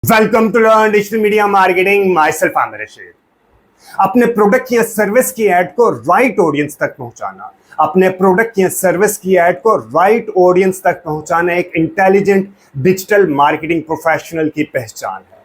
Welcome to learn digital media marketing. Myself Aamir Rashid. अपने product या service की add को राइट ऑडियंस तक पहुंचाना, अपने प्रोडक्ट या सर्विस की एड को राइट ऑडियंस तक पहुंचाना एक इंटेलिजेंट डिजिटल मार्केटिंग प्रोफेशनल की पहचान है।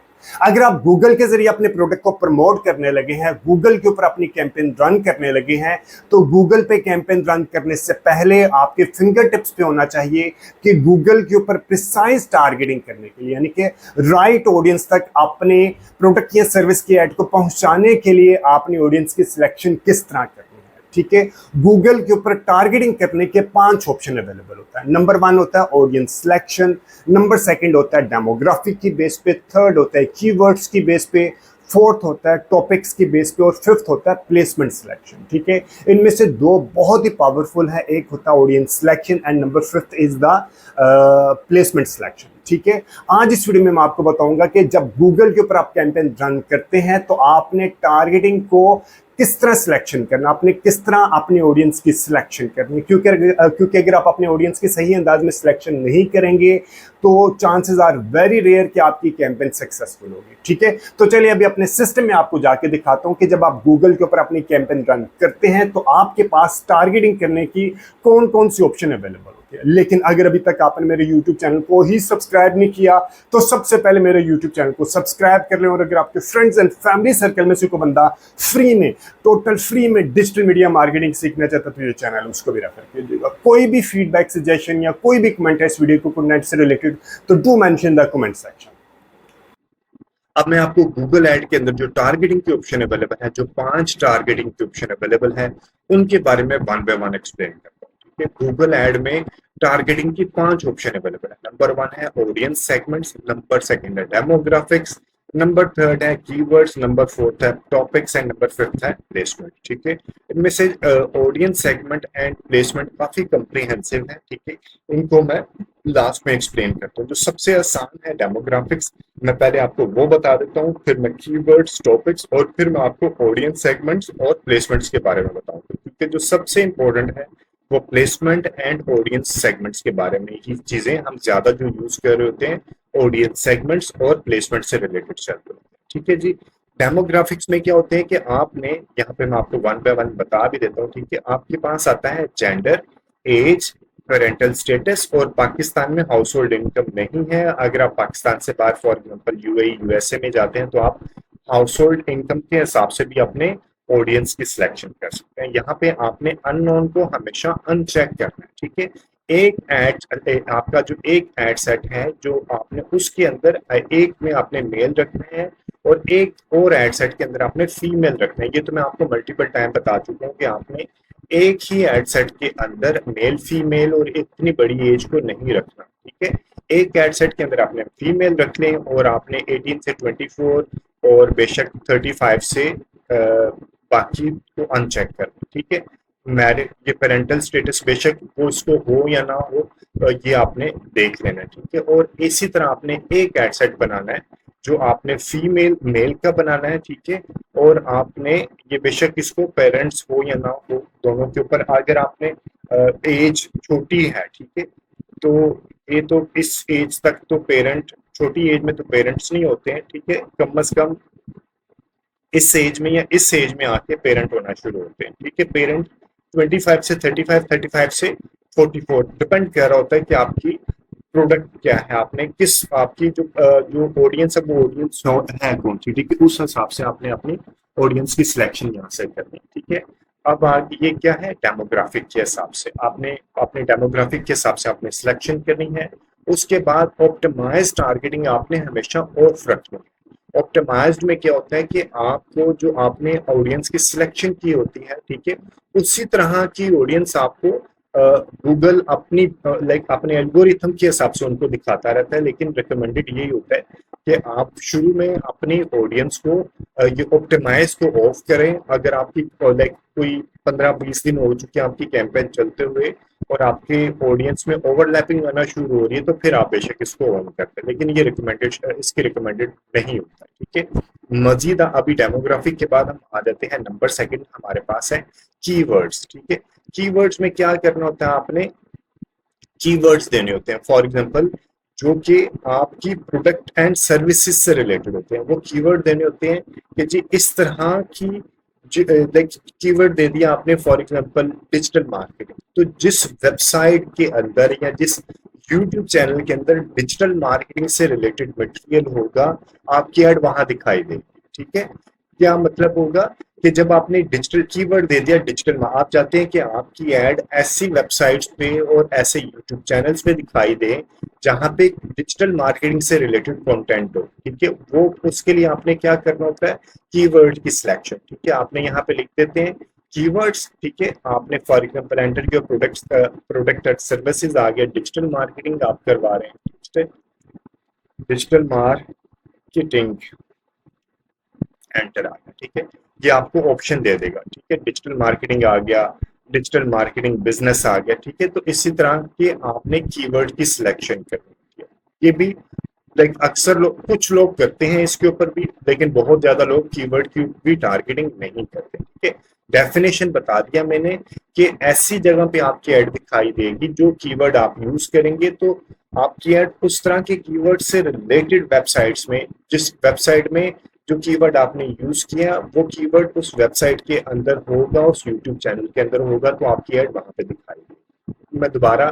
अगर आप गूगल के जरिए अपने प्रोडक्ट को प्रमोट करने लगे हैं, गूगल के ऊपर अपनी कैंपेन रन करने लगे हैं, तो गूगल पे कैंपेन रन करने से पहले आपके फिंगर टिप्स पे होना चाहिए कि गूगल के ऊपर प्रिसाइज टारगेटिंग करने के लिए, यानी कि राइट ऑडियंस तक अपने प्रोडक्ट या सर्विस की एड को पहुंचाने के लिए आपने ऑडियंस की सिलेक्शन किस तरह करनी है। ठीक है, गूगल के ऊपर टारगेटिंग करने के 5 ऑप्शन अवेलेबल होता है। नंबर 1 होता है ऑडियंस सिलेक्शन, नंबर 2 होता है डेमोग्राफिक की बेस पे, 3 होता है कीवर्ड्स की बेस पे, 4th होता है टॉपिक्स की बेस पे और 5th होता है प्लेसमेंट सिलेक्शन। ठीक है, इनमें से 2 बहुत ही पावरफुल है, एक होता है audience selection and number 5th is the placement selection. ठीक है, आज इस वीडियो में मैं आपको बताऊंगा कि जब गूगल के ऊपर आप कैंपेन रन करते हैं तो आपने टारगेटिंग को किस तरह सिलेक्शन करना, आपने किस तरह अपने ऑडियंस की सिलेक्शन करनी, क्योंकि अगर आप अपने ऑडियंस की सही अंदाज में सिलेक्शन नहीं करेंगे तो चांसेस आर वेरी रेयर कि आपकी कैंपेन सक्सेसफुल होगी। ठीक है, तो चलिए अभी अपने सिस्टम में आपको जाके दिखाता हूं कि जब आप गूगल के ऊपर अपनी कैंपेन रन करते हैं तो आपके पास टारगेटिंग करने की कौन कौन सी ऑप्शन अवेलेबल होती है। लेकिन अगर अभी तक आपने मेरे यूट्यूब चैनल को ही सब्सक्राइब नहीं किया तो सबसे पहले मेरे यूट्यूब चैनल को सब्सक्राइब कर लें, और अगर आपके फ्रेंड्स एंड फैमिली सर्कल में से कोई बंदा फ्री में, टोटल फ्री में डिजिटल मीडिया मार्केटिंग सीखना चाहता तो ये चैनल उसको भी रेफर कीजिएगा। कोई भी फीडबैक, सजेशन या कोई भी कमेंट है इस वीडियो को नेट से रिलेटेड तो do mention the comment section. अब मैं आपको गूगल ऐड के अंदर जो टारगेटिंग की ऑप्शन अवेलेबल है, जो 5 टारगेटिंग की ऑप्शन अवेलेबल है, उनके बारे में 1 बाय 1 एक्सप्लेन करता हूँ। ठीक है, गूगल ऐड में टारगेटिंग की 5 ऑप्शन अवेलेबल है। नंबर 1 है ऑडियंस सेगमेंट्स, नंबर 2 है डेमोग्राफिक्स, नंबर 3 है कीवर्ड्स, नंबर 4 है टॉपिक्स एंड नंबर 5 है प्लेसमेंट। ठीक है, इनमें से ऑडियंस सेगमेंट एंड प्लेसमेंट काफी कंप्रीहेंसिव है। ठीक है, इनको मैं लास्ट में एक्सप्लेन करता हूँ। जो सबसे आसान है डेमोग्राफिक्स, मैं पहले आपको वो बता देता हूँ, फिर मैं कीवर्ड्स, टॉपिक्स और फिर मैं आपको ऑडियंस सेगमेंट्स और प्लेसमेंट्स के बारे में बताऊंगा, क्योंकि जो सबसे इंपॉर्टेंट है वो प्लेसमेंट एंड ऑडियंस सेगमेंट्स के बारे में ही चीजें हम ज्यादा जो यूज कर रहे होते हैं, ऑडियंस सेगमेंट्स और प्लेसमेंट से रिलेटेड चलते हैं। ठीक है जी, डेमोग्राफिक्स में क्या होते हैं कि आपने यहाँ पे मैं आपको 1 बाय 1 बता भी देता हूँ। ठीक है, आपके पास आता है जेंडर, एज, पेरेंटल स्टेटस और पाकिस्तान में हाउस होल्ड इनकम नहीं है। अगर आप पाकिस्तान से बाहर फॉर एग्जांपल यूएई, यूएसए में जाते हैं तो आप हाउस होल्ड इनकम के हिसाब से भी अपने ऑडियंस की सिलेक्शन कर सकते हैं। यहाँ पे आपने अननोन को हमेशा अनचेक करना है। ठीक है, एक एड, आपका जो एक एड सेट है जो आपने उसके अंदर एक में आपने मेल रखना है और एक और एड सेट के अंदर आपने फीमेल रखना है। ये तो मैं आपको मल्टीपल टाइम बता चुका हूँ कि आपने एक ही एड सेट के अंदर मेल, फीमेल और इतनी बड़ी एज को नहीं रखना। ठीक है, एक एड सेट के अंदर आपने फीमेल रख लें और आपने 18 से 24 और बेशक 35 से बाकी को अनचेक कर। ठीक है, मैरिज, ये पेरेंटल स्टेटस बेशक वो इसको हो या ना हो, ये आपने देख लेना है। ठीक है, और इसी तरह आपने एक एड सेट बनाना है जो आपने फीमेल मेल का बनाना है। ठीक है, और आपने ये बेशक इसको पेरेंट्स हो या ना हो दोनों के ऊपर, अगर आपने एज छोटी है, ठीक है, तो ये तो इस एज तक तो पेरेंट, छोटी एज में तो पेरेंट्स नहीं होते हैं। ठीक है, कम से कम इस एज में या इस एज में आके पेरेंट होना शुरू होते हैं। ठीक है, पेरेंट 25 से 35, 35 से 44 डिपेंड कर रहा होता है कि आपकी प्रोडक्ट क्या है, आपने किस, आपकी जो ऑडियंस है वो ऑडियंस है कौन सी। ठीक है, उस हिसाब से आपने अपनी ऑडियंस की सिलेक्शन यहाँ से करनी है। ठीक है, अब आगे ये क्या है, डेमोग्राफिक के हिसाब से आपने अपने डेमोग्राफिक के हिसाब से आपने सिलेक्शन करनी है। उसके बाद ऑप्टिमाइज टारगेटिंग आपने हमेशा ऑफ रखनी है। ऑप्टिमाइज्ड में क्या होता है कि आपको जो आपने ऑडियंस की सिलेक्शन की होती है, ठीक है, उसी तरह की ऑडियंस आपको गूगल अपनी लाइक अपने एल्गोरिथम के हिसाब से उनको दिखाता रहता है। लेकिन रिकमेंडेड यही होता है कि आप शुरू में अपनी ऑडियंस को ये ऑप्टिमाइज को ऑफ करें। अगर आपकी लाइक कोई 15-20 दिन हो चुके हैं आपकी कैंपेन चलते हुए और आपके ऑडियंस में ओवरलैपिंग आना शुरू हो रही है तो फिर आप बेशक इसको ऑन करते हैं, लेकिन ये रिकमेंडेड, इसके रिकमेंडेड नहीं होता। ठीक है, मजीद अभी डेमोग्राफिक के बाद हम आ जाते हैं नंबर 2 हमारे पास है कीवर्ड्स। ठीक है, कीवर्ड्स में क्या करना होता है, आपने कीवर्ड्स देने होते हैं। फॉर एग्जांपल जो कि आपकी प्रोडक्ट एंड सर्विसेज से रिलेटेड होते हैं। वो कीवर्ड देने होते हैं कि जी इस तरह की, लाइक कीवर्ड दे दिया आपने फॉर एग्जांपल डिजिटल मार्केटिंग, तो जिस वेबसाइट के अंदर या जिस यूट्यूब चैनल के अंदर डिजिटल मार्केटिंग से रिलेटेड मटेरियल होगा, आपकी ऐड वहां दिखाई देगी। ठीक है, क्या मतलब होगा कि जब आपने डिजिटल कीवर्ड दे दिया डिजिटल, आप चाहते हैं कि आपकी ऐड ऐसी वेबसाइट्स पे और ऐसे यूट्यूब चैनल्स पे दिखाई दे जहां पे डिजिटल मार्केटिंग से रिलेटेड कंटेंट हो। ठीक है, वो उसके लिए आपने क्या करना होता है, कीवर्ड की सिलेक्शन। ठीक है, आपने यहाँ पे लिख देते हैं कीवर्ड्स। ठीक है, आपने फॉर एग्जांपल एंटर किया प्रोडक्ट एंड सर्विसेज आ गया, डिजिटल मार्केटिंग आप करवा रहे हैं, डिजिटल मार्केटिंग एंटर आ गया। ठीक है, ये आपको ऑप्शन दे देगा। ठीक है, डिजिटल मार्केटिंग आ गया, डिजिटल मार्केटिंग बिजनेस आ गया। ठीक है, तो इसी तरह के आपने कीवर्ड की सिलेक्शन करनी है। ये भी लाइक अक्सर लोग, कुछ लोग करते हैं इसके ऊपर भी, लेकिन बहुत ज्यादा लोग कीवर्ड की भी टारगेटिंग नहीं करते। ठीक है, डेफिनेशन बता दिया मैंने कि ऐसी जगह पे आपकी ऐड दिखाई देगी जो कीवर्ड आप यूज करेंगे, तो आपकी ऐड उस तरह के कीवर्ड से रिलेटेड वेबसाइट्स में, जिस वेबसाइट में जो कीवर्ड आपने यूज किया वो कीवर्ड उस वेबसाइट के अंदर होगा, उस यूट्यूब चैनल के अंदर होगा, तो आपकी ऐड वहां पे दिखाई देगी। मैं दोबारा,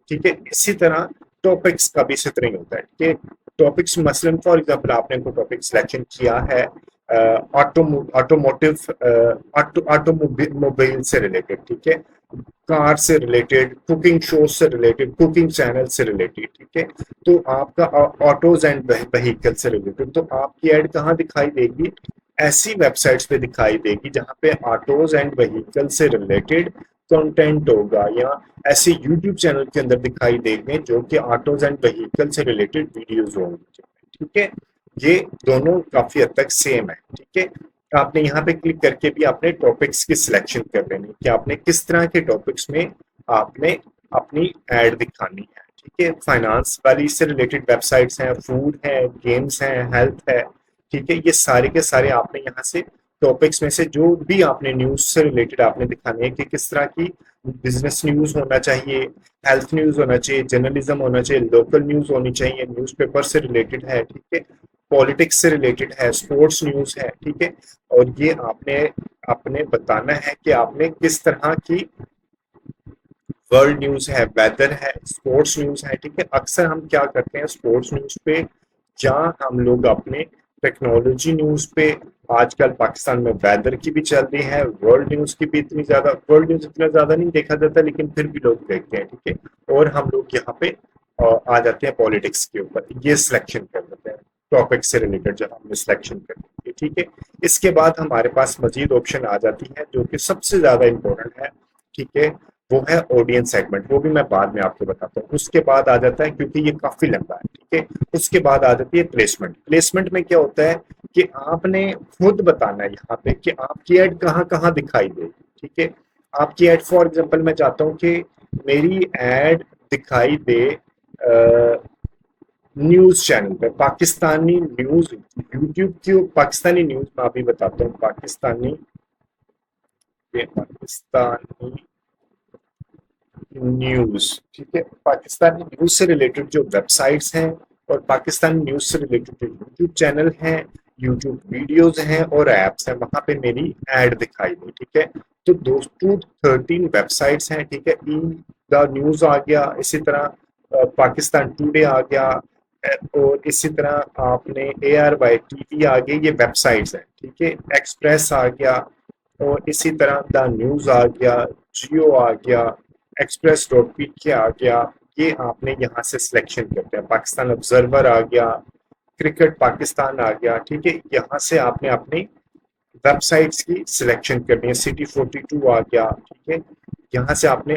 ठीक है, इसी तरह टॉपिक्स का भी इसी तरह ही होता है। ठीक है, टॉपिक्स मसलन फॉर एग्जांपल आपने कोई टॉपिक सिलेक्शन किया है ऑटोमोटिव, ऑटोमोबाइल से रिलेटेड, ठीक है, कार से रिलेटेड, कुकिंग शो से रिलेटेड, कुकिंग चैनल से रिलेटेड। ठीक है, तो आपका ऑटोज एंड व्हीकल से रिलेटेड, तो आपकी ऐड कहाँ दिखाई देगी, ऐसी वेबसाइट्स पे दिखाई देगी जहां पे ऑटोज एंड व्हीकल से रिलेटेड कंटेंट होगा, या ऐसे यूट्यूब चैनल के अंदर दिखाई देंगे जो कि ऑटोज एंड व्हीकल से रिलेटेड वीडियोस होंगे। ठीक है, ये दोनों काफी हद तक सेम है। ठीक है, आपने यहाँ पे क्लिक करके भी आपने टॉपिक्स की सिलेक्शन कर लेनी कि आपने किस तरह के टॉपिक्स में आपने अपनी एड दिखानी है। ठीक है, फाइनेंस वाली से रिलेटेड वेबसाइट्स हैं, फूड है, गेम्स हैं, हेल्थ है। ठीक है, ये सारे के सारे आपने यहाँ से टॉपिक्स में से जो भी आपने न्यूज से रिलेटेड आपने दिखाने हैं कि किस तरह की बिजनेस न्यूज होना चाहिए, हेल्थ न्यूज होना चाहिए, जर्नलिज्म होना चाहिए, लोकल न्यूज होनी चाहिए, न्यूज़पेपर से रिलेटेड है। ठीक है, पॉलिटिक्स से रिलेटेड है, स्पोर्ट्स न्यूज है। ठीक है, और ये आपने आपने बताना है कि आपने किस तरह की वर्ल्ड न्यूज है, वेदर है, स्पोर्ट्स न्यूज है। ठीक है, अक्सर हम क्या करते हैं स्पोर्ट्स न्यूज पे, या हम लोग अपने टेक्नोलॉजी न्यूज पे, आजकल पाकिस्तान में वेदर की भी चल रही है, वर्ल्ड न्यूज की भी इतनी ज्यादा, वर्ल्ड न्यूज इतना ज्यादा नहीं देखा जाता लेकिन फिर भी लोग देखते हैं। ठीक है, और हम लोग यहाँ पे आ जाते हैं पॉलिटिक्स के ऊपर, ये सिलेक्शन कर लेते हैं टॉपिक से रिलेटेड जब हमने सिलेक्शन कर ली। ठीक है, इसके बाद हमारे पास मजीद ऑप्शन आ जाती है जो कि सबसे ज्यादा इंपॉर्टेंट है। ठीक है, वो है ऑडियंस सेगमेंट, वो भी मैं बाद में आपको बताता हूँ। उसके बाद आ जाता है, क्योंकि ये काफी लंबा है। ठीक है, उसके बाद आ जाती है प्लेसमेंट। प्लेसमेंट में क्या होता है कि आपने खुद बताना है यहाँ पे कि आपकी एड कहाँ कहाँ दिखाई देगी। ठीक है, आपकी एड फॉर एग्जांपल मैं चाहता हूँ कि मेरी एड दिखाई दे न्यूज चैनल पे, पाकिस्तानी न्यूज, यूट्यूब की पाकिस्तानी न्यूज मैं अभी बताता हूँ, पाकिस्तानी न्यूज। ठीक है, पाकिस्तानी न्यूज से रिलेटेड जो वेबसाइट्स हैं और पाकिस्तानी न्यूज से रिलेटेड जो यूट्यूब चैनल हैं, यूट्यूब वीडियोस हैं और एप्स हैं, वहां पे मेरी एड दिखाई दी। ठीक है, तो दोस्तों 13 वेबसाइट्स हैं। ठीक है, ई द न्यूज आ गया, इसी तरह पाकिस्तान टुडे आ गया, और इसी तरह आपने ARY TV आ गई, ये वेबसाइट्स हैं। ठीक है, एक्सप्रेस आ गया, और इसी तरह द न्यूज आ गया, जियो आ गया, express.pk आ गया। ये आपने यहाँ से सिलेक्शन करते हैं, पाकिस्तान ऑब्जर्वर आ गया, क्रिकेट पाकिस्तान आ गया। ठीक है, यहाँ से आपने अपनी वेबसाइट्स की सिलेक्शन करनी है, City42 आ गया। ठीक है, यहाँ से आपने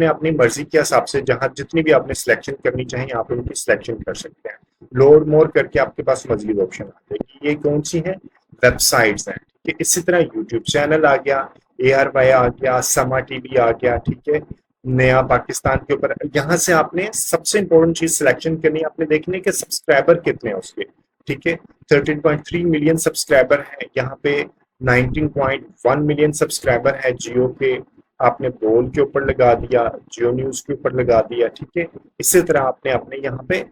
अपनी मर्जी के हिसाब से जहाँ जितनी भी आपने सिलेक्शन करनी चाहिए आप उनकी सिलेक्शन कर सकते हैं। लोड मोर करके आपके पास मजीद ऑप्शन आ जाएगी। ये कौन सी है, वेबसाइट्स हैं। ठीक है, इसी तरह यूट्यूब चैनल आ गया, ARY आ गया, समा TV आ गया। ठीक है, नया पाकिस्तान के ऊपर, यहाँ से आपने सबसे इंपॉर्टेंट चीज सिलेक्शन करनी है, आपने देखने के सब्सक्राइबर कितने हैं उसके। ठीक है, 13.3 मिलियन सब्सक्राइबर है यहाँ पे, 19.1 मिलियन सब्सक्राइबर है जियो पे, आपने बोल के ऊपर लगा दिया, जियो न्यूज के ऊपर लगा दिया। ठीक है, इसी तरह आपने अपने यहाँ पे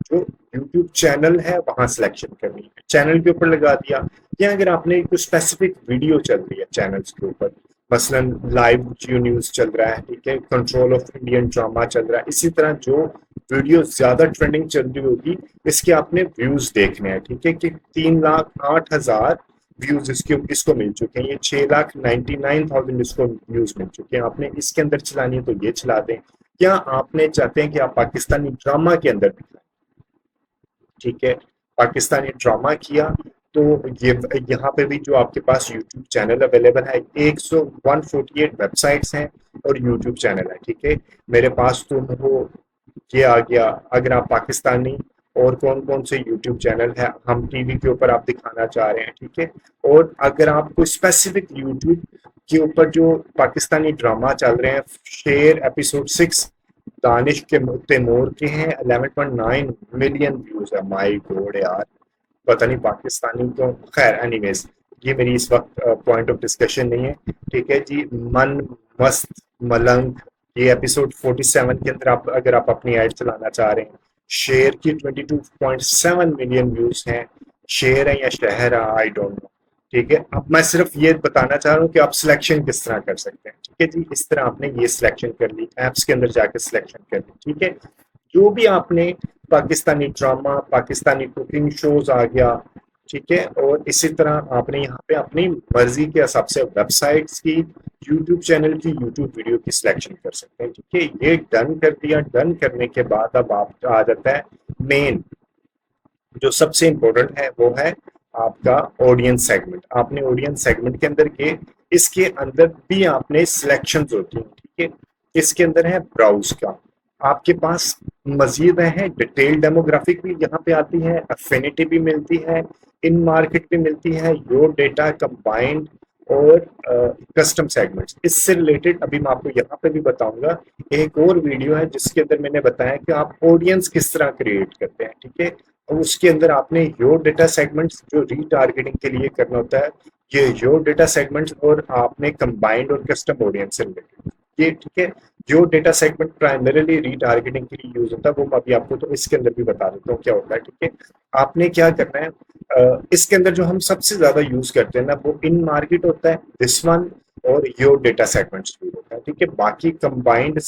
जो यूट्यूब चैनल है वहां सिलेक्शन करनी है, चैनल के ऊपर लगा दिया। या अगर आपने कुछ स्पेसिफिक वीडियो चल रही है चैनल्स के ऊपर, मसलन लाइव जियो न्यूज चल रहा है, ठीक है, कंट्रोल ऑफ इंडियन ड्रामा चल रहा है, इसी तरह जो वीडियो ज्यादा ट्रेंडिंग चल रही होगी इसके आपने व्यूज देखने हैं, ठीक है, कि 3,08,000 व्यूज इसको मिल चुके हैं, ये 6,99,000 इसको व्यूज मिल चुके हैं, आपने इसके अंदर चलानी है तो ये चला दें। क्या आपने चाहते हैं कि आप पाकिस्तानी ड्रामा के अंदर दिखाएं, ठीक है, पाकिस्तानी ड्रामा किया तो ये यहाँ पे भी जो आपके पास यूट्यूब चैनल अवेलेबल है, 148 वेबसाइट्स हैं और यूट्यूब चैनल है, ठीक है। मेरे पास तो वो ये आ गया, अगर आप पाकिस्तानी और कौन कौन से यूट्यूब चैनल है हम टीवी के ऊपर आप दिखाना चाह रहे हैं, ठीक है। और अगर आपको स्पेसिफिक यूट्यूब के ऊपर जो पाकिस्तानी ड्रामा चल रहे हैं, शेर एपिसोड 6 दानिश के तैमूर के हैं, 11.9 मिलियन व्यूज है, माय गॉड यार, पता नहीं पाकिस्तानी तो, खैर एनीवेज ये मेरी इस वक्त पॉइंट ऑफ डिस्कशन नहीं है, ठीक है जी। मन मस्त मलंग, ये एपिसोड 47 के अंदर आप अगर आप अपनी ऐड चलाना चाह रहे हैं, शेर की 22.7 मिलियन व्यूज हैं, शेर है या शहर है आई डोंट नो, ठीक है। अब मैं सिर्फ ये बताना चाह रहा हूँ कि आप सिलेक्शन किस तरह कर सकते हैं, ठीक है जी। इस तरह आपने ये सिलेक्शन कर ली, ऐप्स के अंदर जाकर सिलेक्शन कर ली, ठीक है। जो भी आपने Pakistani drama, Pakistani cooking shows आ गया, ठीक है, और इसी तरह आपने यहाँ पे अपनी मर्जी के हिसाब से वेबसाइट्स की, यूट्यूब चैनल की, यूट्यूब वीडियो की सिलेक्शन कर सकते हैं, ठीक है। ये डन कर दिया, डन करने के बाद अब आप आ जाता है मेन जो सबसे इम्पोर्टेंट है, वो है आपका ऑडियंस सेगमेंट। आपने ऑडियंस सेगमेंट के अंदर के, इसके अंदर भी आपने सिलेक्शंस होती हैं, ठीक है। इसके अंदर है ब्राउज का, आपके पास मजीद है डिटेल डेमोग्राफिक भी यहाँ पे आती है, अफिनिटी भी मिलती है, इन मार्केट भी मिलती है, योर डेटा कंबाइंड और कस्टम सेगमेंट्स। इससे रिलेटेड अभी मैं आपको यहाँ पे भी बताऊंगा, एक और वीडियो है जिसके अंदर मैंने बताया कि आप ऑडियंस किस तरह क्रिएट करते हैं, ठीक है। और उसके अंदर आपने योर डेटा सेगमेंट्स जो रीटारगेटिंग के लिए करना होता है, ये योर डेटा सेगमेंट्स, और आपने कंबाइंड और कस्टम ऑडियंस से रिलेटेड ये, ठीक है। जो डेटा सेगमेंट प्राइमरीली रीटारगेटिंग के लिए यूज होता है वो मैं अभी आपको तो इसके अंदर भी बता देता हूँ क्या होता है, ठीक है। आपने क्या करना है, इसके अंदर जो हम सबसे ज्यादा यूज करते हैं ना, वो इन मार्केट होता है, दिस वन, और योर डेटा सेगमेंट्स यूज होता है, ठीक है। बाकी कंबाइंड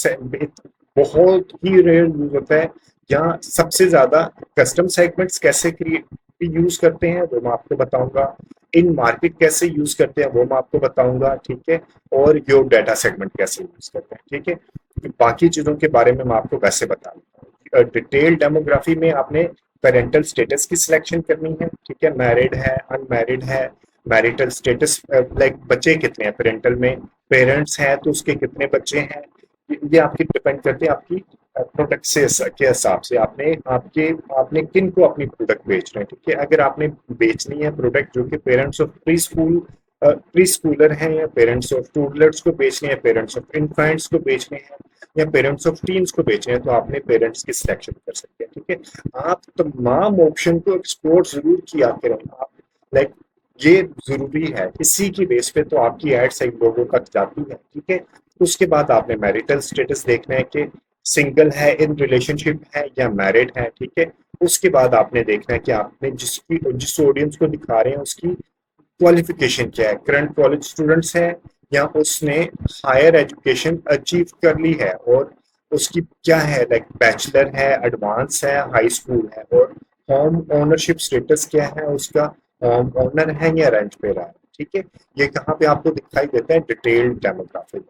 बहुत ही रेयर यूज होता है। यहाँ सबसे ज्यादा कस्टम सेगमेंट्स कैसे क्रिएट यूज करते हैं वो मैं आपको बताऊंगा, इन मार्केट कैसे यूज करते हैं वो मैं आपको बताऊंगा, ठीक है, और योर डाटा सेगमेंट कैसे यूज करते हैं, ठीक है। बाकी चीजों के बारे में मैं आपको वैसे बता दूंगा। डिटेल डेमोग्राफी में आपने पेरेंटल स्टेटस की सिलेक्शन करनी है, ठीक है, मैरिड है, अनमैरिड है, मैरिटल स्टेटस, लाइक बच्चे कितने हैं पेरेंटल में, पेरेंट्स हैं तो उसके कितने बच्चे हैं, ये आपकी डिपेंड करते हैं आपकी प्रोडक्ट से के हिसाब से, आपने किन को अपनी प्रोडक्ट बेच रहे हैं, ठीक है। अगर आपने बेचनी है प्रोडक्ट जो कि पेरेंट्स ऑफ प्री स्कूलर हैं, या पेरेंट्स ऑफ टूडलर्स को बेचने हैं, पेरेंट्स ऑफ इन्फेंट्स को बेचने हैं, या पेरेंट्स ऑफ टीन्स को बेचने हैं, तो आपने पेरेंट्स की सिलेक्शन कर सकते हैं, ठीक है। आप तमाम ऑप्शन को एक्सप्लोर जरूर किया करें, आप लाइक ये जरूरी है, इसी की बेस पे तो आपकी एड सही लोगों तक जाती है, ठीक है। उसके बाद आपने मैरिटल स्टेटस देखना है कि सिंगल है, इन रिलेशनशिप है या मैरिड है, ठीक है। उसके बाद आपने देखना है कि आपने जिस ऑडियंस को दिखा रहे हैं उसकी क्वालिफिकेशन क्या है, करंट कॉलेज स्टूडेंट्स है या उसने हायर एजुकेशन अचीव कर ली है, और उसकी क्या है, लाइक बैचलर है, एडवांस है, हाई स्कूल है, और होम ओनरशिप स्टेटस क्या है उसका, होम ओनर है या रेंट पे रहा है, ठीक है। ये कहाँ पे आपको दिखाई देता है, डिटेल्ड डेमोग्राफिक।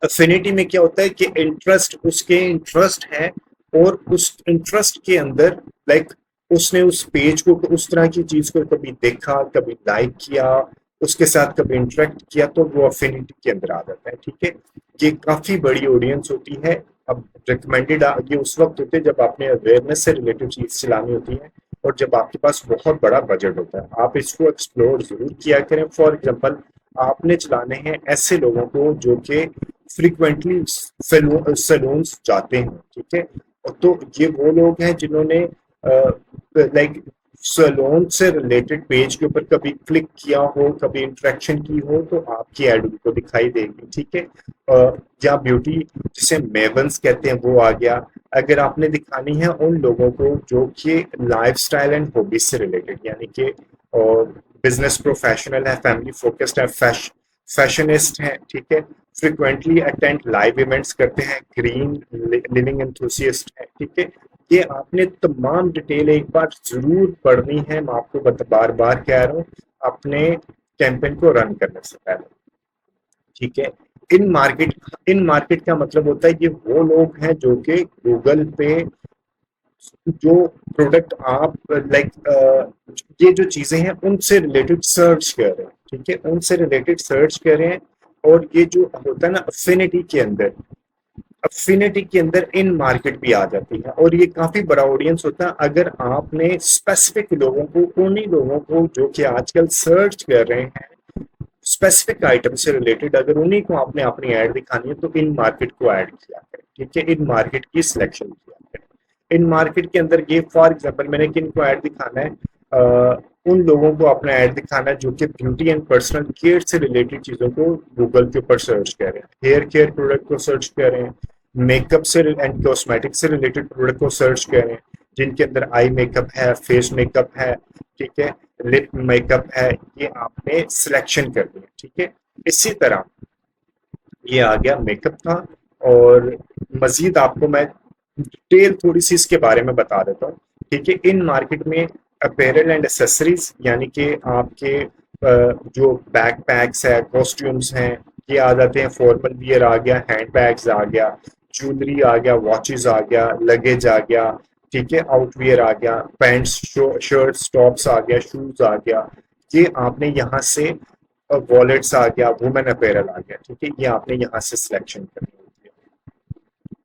अफिनिटी में क्या होता है कि इंटरेस्ट, उसके इंटरेस्ट है और उस इंटरेस्ट के अंदर लाइक उसने उस पेज को, उस तरह की चीज को कभी देखा, कभी लाइक किया, उसके साथ कभी इंटरेक्ट किया, तो वो अफिनिटी के अंदर आ जाता है, ठीक है। ये काफी बड़ी ऑडियंस होती है। अब रिकमेंडेड ये उस वक्त होते हैं जब आपने अवेयरनेस से रिलेटेड चीज चलानी होती है और जब आपके पास बहुत बड़ा बजट होता है, आप इसको एक्सप्लोर जरूर किया करें। फॉर एग्जाम्पल आपने चलाने हैं ऐसे लोगों को जो कि फ्रिक्वेंटली सैलून्स जाते हैं, ठीक है। तो ये वो लोग हैं जिन्होंने लाइक सैलून से रिलेटेड पेज के ऊपर कभी क्लिक किया हो, कभी इंटरेक्शन की हो, तो आपकी एड उनको दिखाई देगी, ठीक है। या ब्यूटी जिसे मेवंस कहते हैं वो आ गया। अगर आपने दिखानी है उन लोगों को जो कि लाइफस्टाइल एंड हॉबीज से रिलेटेड, यानी कि बिजनेस प्रोफेशनल है, फैमिली फोकस्ड है, फैशनिस्ट है, ठीक है, फ्रिक्वेंटली अटेंड लाइव इवेंट्स करते हैं, ग्रीन लिविंग एंथुसियस्ट है, ठीक है। ये आपने तमाम डिटेल एक बार जरूर पढ़नी है, मैं आपको बार बार कह रहा हूँ अपने कैंपेन को रन करने से पहले, ठीक है। इन मार्केट का मतलब होता है ये वो लोग हैं जो कि गूगल पे जो प्रोडक्ट आप ये जो चीजें हैं उनसे रिलेटेड सर्च कर रहे हैं, ठीक है, उनसे रिलेटेड सर्च कर रहे हैं। और ये जो होता है ना अफिनिटी के अंदर इन मार्केट भी आ जाती है, और ये काफी बड़ा ऑडियंस होता है। अगर आपने स्पेसिफिक लोगों को, उन्हीं लोगों को जो कि आजकल सर्च कर रहे हैं स्पेसिफिक आइटम से रिलेटेड, अगर उन्हीं को आपने अपनी ऐड दिखानी है तो इन मार्केट को ऐड किया है, ठीक है, इन मार्केट की सिलेक्शन किया है। इन मार्केट के अंदर ये फॉर एग्जांपल मैंने किन को ऐड दिखाना है, उन लोगों को अपना ऐड दिखाना है जो कि ब्यूटी एंड पर्सनल केयर से रिलेटेड चीजों को गूगल के ऊपर सर्च कर रहे हैं, हेयर केयर प्रोडक्ट को सर्च कर रहे हैं, मेकअप से एंड कॉस्मेटिक से रिलेटेड प्रोडक्ट को सर्च कर रहे हैं, जिनके अंदर आई मेकअप है, फेस मेकअप है, ठीक है, लिप मेकअप है, ये आपने सिलेक्शन कर लिया, ठीक है। इसी तरह ये आ गया मेकअप का। और मजीद आपको मैं डिटेल थोड़ी सी इसके बारे में बता देता हूँ, ठीक है। इन मार्केट में अपेरल एंड एसेसरीज, यानी कि आपके जो बैक पैक्स है, कॉस्ट्यूम्स हैं, ये आ जाते हैं। फॉर्मल वियर आ गया, हैंड बैग्स आ गया, ज्वेलरी आ गया, वॉचेस आ गया, लगेज आ गया, ठीक है, आउटवियर आ गया, पैंट्स, शर्ट्स, टॉप्स आ गया, शूज आ गया। ये आपने यहाँ से वॉलेट्स आ गया, वुमेन अपेरल आ गया, ठीक है, ये आपने यहाँ से सिलेक्शन करनी होती है,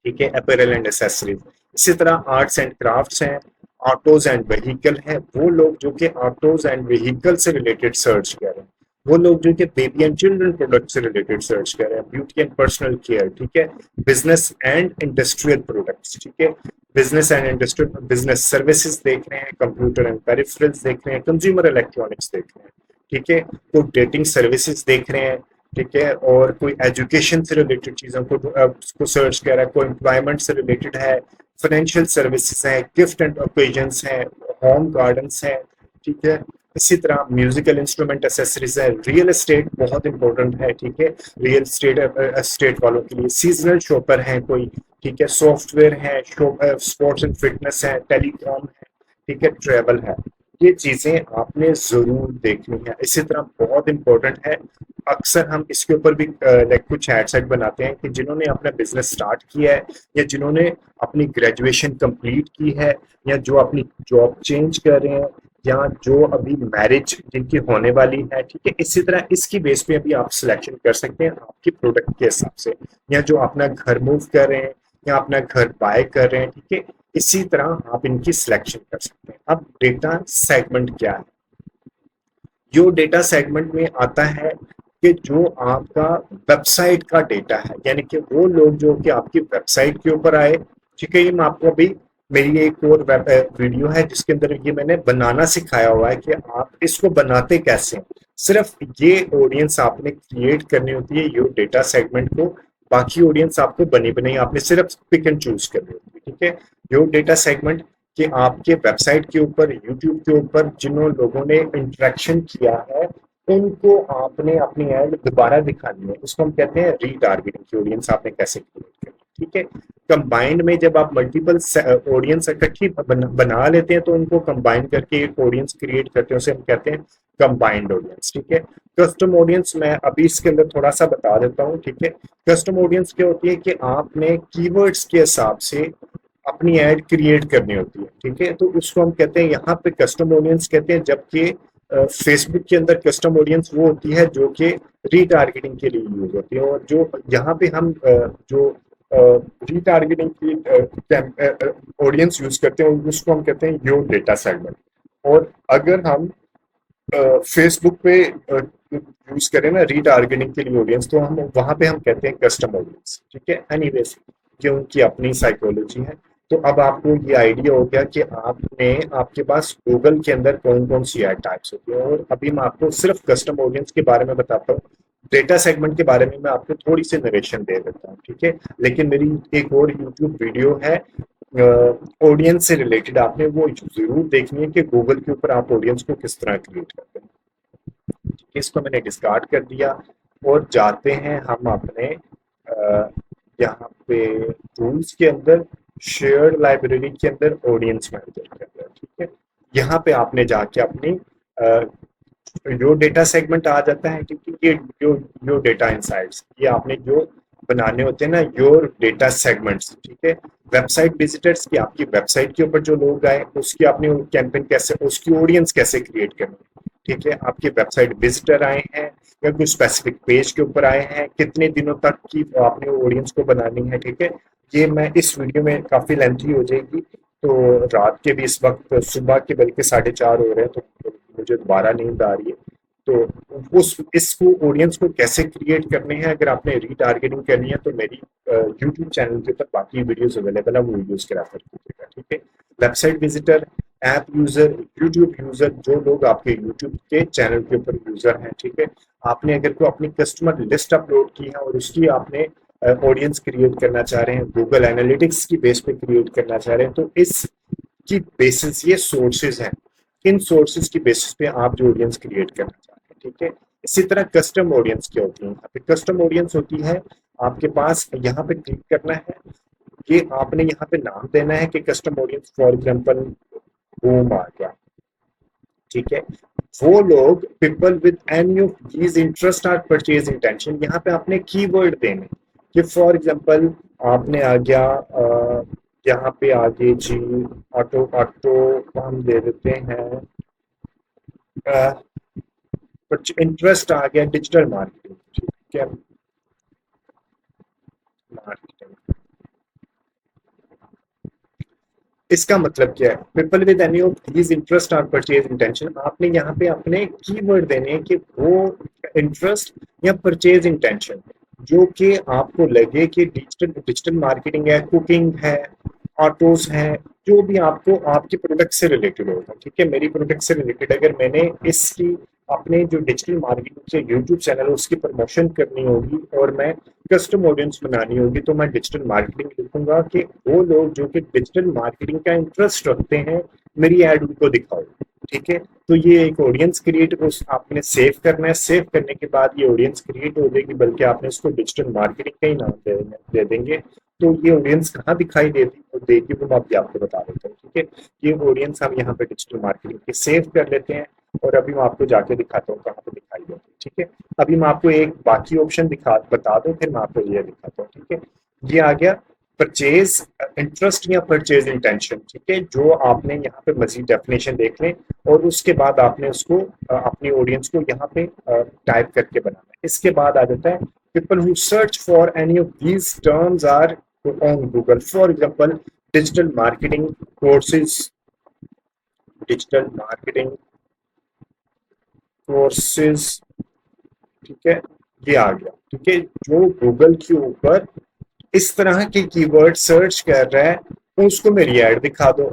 ठीक है, अपेरल एंड एसेसरीज। इसी तरह आर्ट्स एंड क्राफ्ट्स हैं, ऑटोज एंड व्हीकल है, वो लोग जो कि ऑटोज एंड व्हीकल से रिलेटेड सर्च कर रहे हैं, वो लोग जो कि बेबी एंड चिल्ड्रन प्रोडक्ट से रिलेटेड सर्च कर रहे हैं, ब्यूटी एंड पर्सनल केयर, ठीक है, बिजनेस एंड इंडस्ट्रियल प्रोडक्ट्स, ठीक है, business and industrial business services देख रहे हैं, कंप्यूटर एंड पेरिफेरल्स देख रहे हैं, कंज्यूमर इलेक्ट्रॉनिक्स देख रहे हैं, ठीक है, कोई डेटिंग सर्विसेज देख रहे हैं, ठीक है, और कोई एजुकेशन से रिलेटेड चीजों को सर्च कर रहा है, कोई एम्प्लॉयमेंट से रिलेटेड है, फाइनेंशियल सर्विसेज है, गिफ्ट एंड ओकेजन्स है, होम गार्डन्स है, ठीक है। इसी तरह म्यूजिकल इंस्ट्रूमेंट एसेसरीज है, रियल एस्टेट बहुत इंपॉर्टेंट है, ठीक है, रियल एस्टेट वालों के लिए सीजनल शॉपर है कोई, ठीक है, सॉफ्टवेयर है, स्पोर्ट्स एंड फिटनेस है, टेलीकॉम है, ठीक है, ट्रेवल है। ये चीजें आपने जरूर देखनी है। इसी तरह बहुत इंपॉर्टेंट है, अक्सर हम इसके ऊपर भी कुछ एड बनाते हैं कि जिन्होंने अपना बिजनेस स्टार्ट किया है, या जिन्होंने अपनी ग्रेजुएशन कंप्लीट की है, या जो अपनी जॉब चेंज कर रहे हैं, या जो अभी मैरिज जिनकी होने वाली है, ठीक है। इसी तरह इसकी बेस पे भी आप सिलेक्शन कर सकते हैं आपके प्रोडक्ट के हिसाब से, या जो अपना घर मूव कर रहे हैं, या अपना घर बाय कर रहे हैं, ठीक है। इसी तरह आप इनकी सिलेक्शन कर सकते हैं। अब डेटा सेगमेंट क्या है? जो डेटा सेगमेंट में आता है कि जो आपका वेबसाइट का डेटा है, यानी कि वो लोग जो कि आपकी वेबसाइट के ऊपर आए, ठीक है। ये मैं आपको अभी मेरी एक और वीडियो है जिसके अंदर ये मैंने बनाना सिखाया हुआ है कि आप इसको बनाते कैसे हैं। सिर्फ ये ऑडियंस आपने क्रिएट करनी होती है, ये डेटा सेगमेंट को, बाकी ऑडियंस आपको बनी बनाई आपने सिर्फ पिक एंड चूज करनी होती है, ठीक है। यो डेटा सेगमेंट कि आपके वेबसाइट के ऊपर, यूट्यूब के ऊपर जिन लोगों ने इंटरेक्शन किया है उनको आपने अपनी ऐड दोबारा दिखानी है, उसको हम कहते हैं रीटारगेटिंग की ऑडियंस आपने कैसे क्रिएट करनी, ठीक है। कंबाइंड में जब आप मल्टीपल ऑडियंस इकट्ठी बना लेते हैं तो उनको कंबाइन करके एक ऑडियंस क्रिएट करते हैं, उसे हम कहते हैं कंबाइंड ऑडियंस, ठीक है। कस्टम ऑडियंस मैं अभी इसके अंदर थोड़ा सा बता देता हूँ, ठीक है। कस्टम ऑडियंस क्या होती है कि आपने कीवर्ड्स के हिसाब से अपनी ऐड क्रिएट करनी होती है, ठीक है। तो उसको हम कहते हैं यहाँ पे कस्टम ऑडियंस कहते हैं, जबकि फेसबुक के अंदर कस्टम ऑडियंस वो होती है जो कि रीटारगेटिंग के लिए यूज होती है। और जो यहाँ पे हम जो रीटारगेटिंग की ऑडियंस यूज करते हैं उसको हम कहते हैं योर डेटा सेगमेंट। और अगर हम फेसबुक पे यूज करें ना रीटारगेटिंग के लिए ऑडियंस, तो हम वहां पे हम कहते हैं कस्टम ऑडियंस, ठीक है। एनीवेज ये उनकी अपनी साइकोलॉजी है, तो अब आपको ये आइडिया हो गया कि आपने आपके पास गूगल के अंदर कौन कौन सी एड टाइप्स होती है। और अभी मैं आपको सिर्फ कस्टम ऑडियंस के बारे में बताता हूँ। डेटा सेगमेंट के बारे में मैं आपको थोड़ी सी नरेशन दे देता हूँ, ठीक है। लेकिन मेरी एक और यूट्यूब वीडियो है ऑडियंस से रिलेटेड, आपने वो जरूर देखनी है कि गूगल के ऊपर आप ऑडियंस को किस तरह क्रिएट करते हैं। इसको मैंने डिस्कार्ड कर दिया और जाते हैं हम अपने यहाँ पे टूल्स के अंदर, शेयर्ड लाइब्रेरी के अंदर ऑडियंस मैनेजर के अंदर, ठीक है। यहाँ पे आपने जाके अपनी जो डेटा सेगमेंट आ जाता है, क्योंकि ये जो डेटा इनसाइट्स ये आपने जो बनाने होते हैं ना, योर डेटा सेगमेंट्स, ठीक है। वेबसाइट विजिटर्स की, आपकी वेबसाइट के ऊपर जो लोग आए उसकी आपने कैंपेन कैसे, उसकी ऑडियंस कैसे क्रिएट करनी, ठीक है। आपके वेबसाइट विजिटर आए हैं या कोई स्पेसिफिक पेज के ऊपर आए हैं, कितने दिनों तक की आपने ऑडियंस को बनानी है, ठीक है। ये मैं इस वीडियो में काफी लेंथी हो जाएगी, तो रात के भी इस वक्त सुबह के बल्कि 4:30 हो रहे हैं, तो मुझे दोबारा नींद आ रही है। तो उस इसको ऑडियंस को कैसे क्रिएट करने हैं, अगर आपने रीटारगेटिंग करनी है तो मेरी यूट्यूब चैनल के ऊपर बाकी वीडियोस अवेलेबल है, वो वीडियोस के रेफर कीजिएगा, ठीक है। Website visitor, app user, YouTube user, जो लोग आपके यूट्यूब के चैनल के ऊपर यूजर हैं, ठीक है। आपने अगर कोई अपनी कस्टमर लिस्ट अपलोड की है और उसकी आपने ऑडियंस क्रिएट करना चाह रहे हैं, गूगल एनालिटिक्स की बेस पे क्रिएट करना चाह रहे हैं, तो इसकी बेसिस, ये सोर्सेज हैं, इन सोर्सेज की बेसिस पे आप जो ऑडियंस क्रिएट करना चाहते हैं, ठीक है। इसी तरह कस्टम ऑडियंस क्या होती है, यहाँ पे कस्टम ऑडियंस होती है आपके पास, यहाँ पे क्लिक करना है, ये आपने यहाँ पे नाम देना है कि custom audience for example home आ गया, ठीक है। वो लोग people with any of these interest are purchase intention, यहाँ पे आपने कीवर्ड देने कि फॉर एग्जांपल आपने आ गया यहाँ पे आगे जी ऑटो ऑटो हम दे देते हैं, इंटरेस्ट आ गया डिजिटल मार्केटिंग, ठीक है। मार्केटिंग, इसका मतलब क्या है, people with any of these interest are purchase intention, आपने यहाँ पे अपने कीवर्ड देने हैं कि वो इंटरेस्ट या परचेज इंटेंशन जो कि आपको लगे कि डिजिटल डिजिटल मार्केटिंग है, कुकिंग है, ऑटोज है, जो भी आपको आपके प्रोडक्ट से रिलेटेड होगा, ठीक है। मेरी प्रोडक्ट से रिलेटेड अगर मैंने इसकी अपने जो डिजिटल मार्केटिंग से यूट्यूब चैनल है उसकी प्रमोशन करनी होगी और मैं कस्टम ऑडियंस बनानी होगी, तो मैं डिजिटल मार्केटिंग लिखूंगा कि वो लोग जो कि डिजिटल मार्केटिंग का इंटरेस्ट रखते हैं मेरी एड उनको दिखाओ, ठीक है। तो ये एक ऑडियंस क्रिएट उस आपने सेव करना है, सेव करने के बाद ये ऑडियंस क्रिएट हो जाएगी, बल्कि आपने इसको डिजिटल मार्केटिंग का ही नाम दे देंगे। तो ये ऑडियंस कहाँ दिखाई देगी वो मैं अभी आपको बता देता हूँ, ठीक है। ये ऑडियंस हम यहाँ पे डिजिटल मार्केटिंग के सेव कर लेते हैं और अभी मैं आपको जाके दिखाता हूँ कहाँ पे दिखाई देती है, ठीक है। अभी मैं आपको एक बाकी ऑप्शन बता दूं, फिर मैं आपको ये दिखाता हूँ, ठीक है। ये आ गया परचेज इंटरेस्ट या परचेज इंटेंशन, ठीक है। जो आपने यहाँ पे मजीद डेफिनेशन देख लें और उसके बाद आपने उसको अपनी ऑडियंस को यहाँ पे टाइप करके बनाना है। इसके बाद आ जाता है people who search for any of these terms are on Google, for example digital marketing courses, digital marketing courses, ठीक है। ये आ गया, ठीक है। जो गूगल के ऊपर इस तरह के कीवर्ड सर्च कर रहा है उसको मेरी ऐड दिखा दो,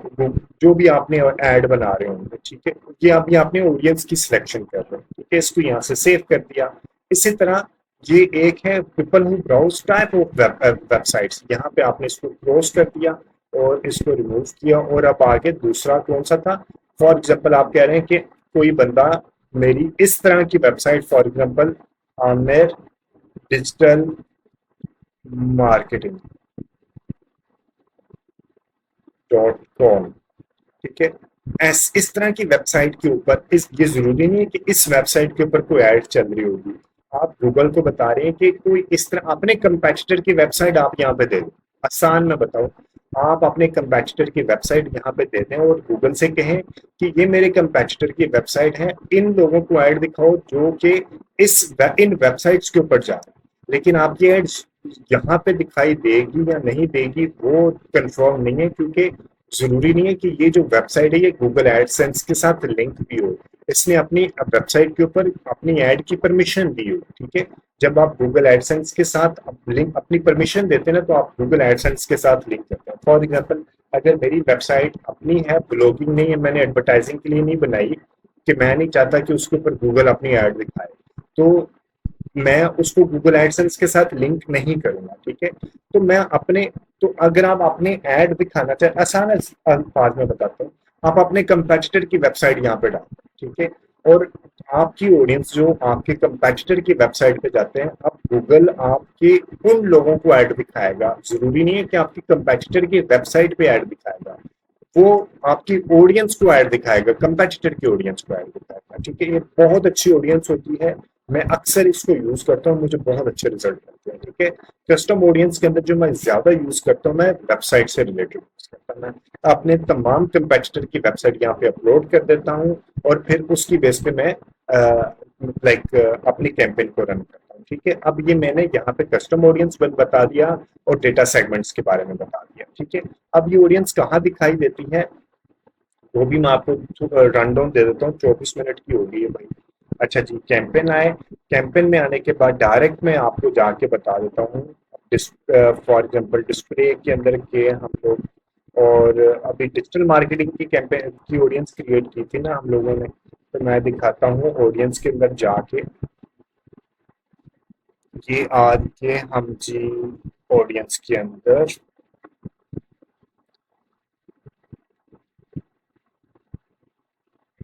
जो भी आपने ऐड बना रहे होंगे, ठीक है। ये अभी आपने ऑडियंस की सिलेक्शन कर रहे हो, ठीक है। इसको यहाँ से सेव कर दिया। इसी तरह ये एक है people who browse type of websites, यहाँ पे आपने इसको क्लोज कर दिया और इसको रिमूव किया। और अब आगे दूसरा कौन सा था, फॉर एग्जांपल आप कह रहे हैं कि कोई बंदा मेरी इस तरह की website, for example Aamir digital marketing .com, ठीक है। इस तरह की वेबसाइट के ऊपर ये जरूरी नहीं है कि इस वेबसाइट के ऊपर कोई ऐड चल रही होगी। आप गूगल को बता रहे हैं कि कोई इस तरह अपने कंपेटिटर की वेबसाइट आप यहाँ पे दे दो। आसान मैं बताऊं, आप अपने कंपेटिटर की वेबसाइट यहाँ पे दे दें और गूगल से कहें कि ये मेरे कंपेटिटर की वेबसाइट है, इन लोगों को ऐड दिखाओ जो कि इन वेबसाइट्स के ऊपर जा रहे हैं। लेकिन आपकी एड यहाँ पे दिखाई देगी या नहीं देगी वो कंफर्म नहीं है, क्योंकि जरूरी नहीं है कि ये जो वेबसाइट है ये गूगल एडसेंस के साथ लिंक भी हो। इसने अपनी वेबसाइट के ऊपर अपनी ऐड की परमिशन दी हो, ठीक है। जब आप गूगल एडसेंस के साथ लिंक अपनी परमिशन देते हैं ना, तो आप गूगल एडसेंस के साथ लिंक करते हैं। फॉर एग्जांपल अगर मेरी वेबसाइट अपनी है, ब्लॉगिंग नहीं है, मैंने एडवर्टाइजिंग के लिए नहीं बनाई, कि मैं नहीं चाहता कि उसके ऊपर गूगल अपनी ऐड दिखाए, तो मैं उसको गूगल एडसेंस के साथ लिंक नहीं करूंगा, ठीक है। तो मैं अपने, तो अगर आप अपने ऐड दिखाना चाहे, आसान अल्फाज में बताता हूँ, आप अपने कंपेटिटर की वेबसाइट यहाँ पे डालें, ठीक है। और आपकी ऑडियंस जो आपके कंपेटिटर की वेबसाइट पे जाते हैं, अब गूगल आपके उन लोगों को ऐड दिखाएगा, जरूरी नहीं है कि आपकी कंपेटिटर की वेबसाइट पे ऐड दिखाएगा, वो आपकी ऑडियंस को ऐड दिखाएगा, कंपेटिटर की ऑडियंस को ऐड दिखाएगा, ठीक है। ये बहुत अच्छी ऑडियंस होती है, मैं अक्सर इसको यूज करता हूँ, मुझे बहुत अच्छे रिजल्ट मिलते हैं, ठीक है। कस्टम ऑडियंस के अंदर जो मैं ज्यादा यूज करता हूँ, मैं वेबसाइट से रिलेटेड यूज करता हूँ। मैं अपने तमाम कंपेटिटर की वेबसाइट यहाँ पे अपलोड कर देता हूँ, और फिर उसकी बेस पे मैं अपनी कैंपेन को रन करता हूँ, ठीक है। अब ये मैंने यहाँ पे कस्टम ऑडियंस बता दिया और डेटा सेगमेंट्स के बारे में बता दिया, ठीक है। अब ये ऑडियंस कहाँ दिखाई देती है, वो भी मैं आपको रन डाउन दे देता हूँ। 24 मिनट की हो गई है भाई। अच्छा जी, कैंपेन आए, कैंपेन में आने के बाद डायरेक्ट मैं आपको जाके बता देता हूँ, फॉर एग्जांपल डिस्प्ले के अंदर के हम लोग, और अभी डिजिटल मार्केटिंग की कैंपेन की ऑडियंस क्रिएट की थी ना हम लोगों ने, तो मैं दिखाता हूँ ऑडियंस के अंदर जाके, ये आज के हम जी ऑडियंस के अंदर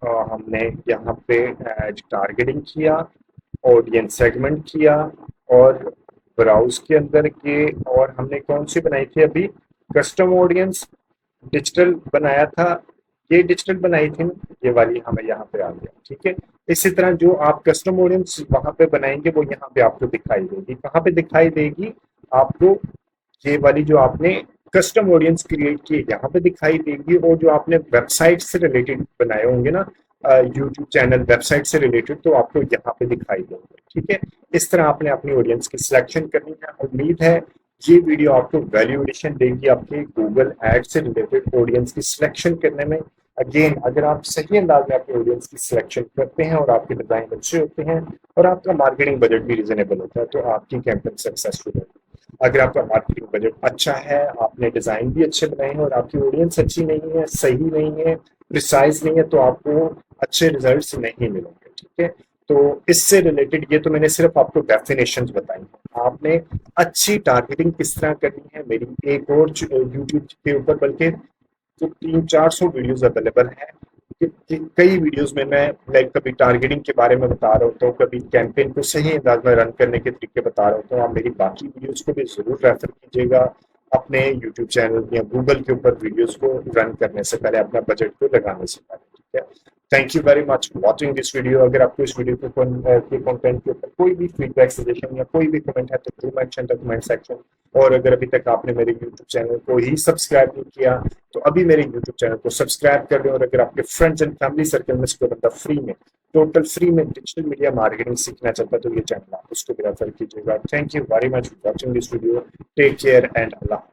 हमने यहाँ पे एड टारगेटिंग किया, ऑडियंस सेगमेंट किया, और ब्राउज के अंदर के, और हमने कौन सी बनाई थी अभी, कस्टम ऑडियंस डिजिटल बनाया था, ये डिजिटल बनाई थी, ये वाली हमें यहाँ पे आ गया, ठीक है। इसी तरह जो आप कस्टम ऑडियंस वहां पे बनाएंगे वो यहाँ पे आपको दिखाई देगी, कहाँ पे दिखाई देगी आपको, ये वाली जो आपने कस्टम ऑडियंस क्रिएट की यहाँ पे दिखाई देगी, और जो आपने वेबसाइट से रिलेटेड बनाए होंगे ना, यूट्यूब चैनल वेबसाइट से रिलेटेड, तो आपको यहाँ पे दिखाई देंगे, ठीक है। इस तरह आपने अपनी ऑडियंस की सिलेक्शन करनी है। उम्मीद है ये वीडियो आपको वैल्यू एडिशन देगी आपके गूगल एड से रिलेटेड ऑडियंस की सिलेक्शन करने में। अगेन, अगर आप सही अंदाज में अपनी ऑडियंस की सिलेक्शन करते हैं और आपके डिजाइन अच्छे होते हैं और आपका मार्केटिंग बजट भी रिजनेबल होता है, तो आपकी कैंपेन सक्सेसफुल है। अगर आपका मार्केटिंग बजट अच्छा है, आपने डिजाइन भी अच्छे बनाए हैं, और आपकी ऑडियंस अच्छी नहीं है, सही नहीं है, प्रिसाइज नहीं है, तो आपको अच्छे रिजल्ट्स नहीं मिलेंगे, ठीक है। तो इससे रिलेटेड ये तो मैंने सिर्फ आपको डेफिनेशंस बताई हैं। आपने अच्छी टारगेटिंग किस तरह करनी है, मेरी एक और यूट्यूब के ऊपर बल्कि तो 300-400 वीडियोस अवेलेबल हैं। कई वीडियोस में मैं कभी टारगेटिंग के बारे में बता रहा होता हूँ, कभी कैंपेन को सही अंदाज में रन करने के तरीके बता रहा होता हूँ। आप मेरी बाकी वीडियोस को भी जरूर रेफर कीजिएगा अपने यूट्यूब चैनल या गूगल के ऊपर वीडियोस को रन करने से पहले, अपना बजट को लगाने से पहले, ठीक है। Thank you very much watching this video. अगर आपको इस वीडियो के कंटेंट के ऊपर कोई भी फीडबैक, सजेशन या कोई भी कमेंट है तो जरूर मेंशन द कमेंट सेक्शन। और अगर अभी तक आपने मेरे यूट्यूब चैनल को ही सब्सक्राइब नहीं किया तो अभी मेरे यूट्यूब चैनल को सब्सक्राइब कर लें। और अगर आपके फ्रेंड्स एंड फैमिली सर्कल में इसको बंदा फ्री में, टोटल फ्री में डिजिटल मीडिया मार्केटिंग सीखना चाहता है तो ये चैनल आप उसको भी रेफर कीजिएगा। Thank you very much for watching this video. Take care and Allah.